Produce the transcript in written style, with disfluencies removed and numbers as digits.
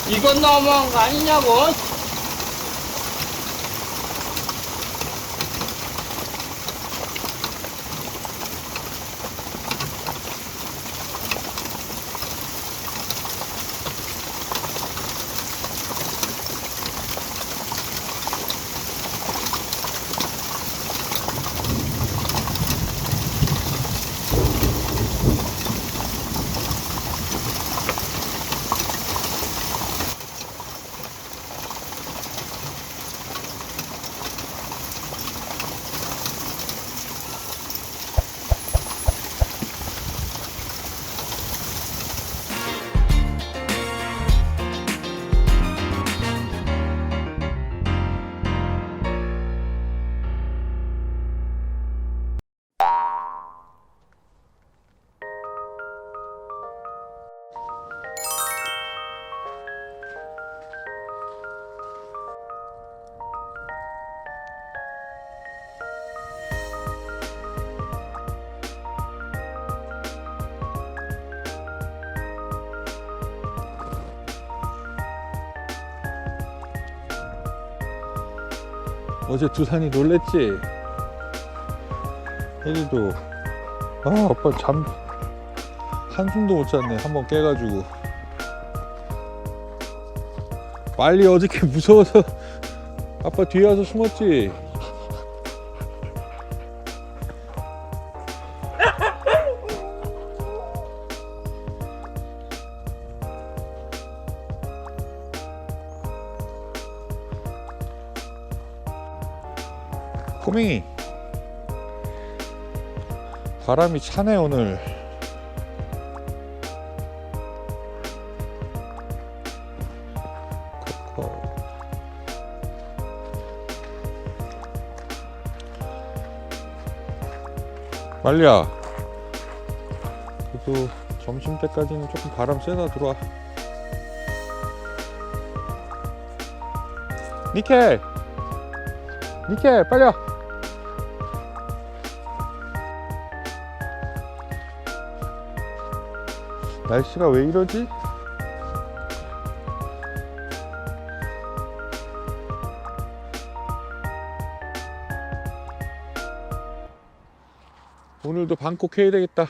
이건 너무한 거 아니냐고. 어제 두산이 놀랬지? 혜리도 아빠 한숨도 못 잤네. 한번 깨가지고 빨리 어저께 무서워서 아빠 뒤에 와서 숨었지. 꼬맹이 바람이 차네 오늘. 말리야, 그래도 점심때까지는 조금 바람 쐬다 들어와. 니켈 빨리 와. 날씨가 왜 이러지? 오늘도 방콕 해야 되겠다.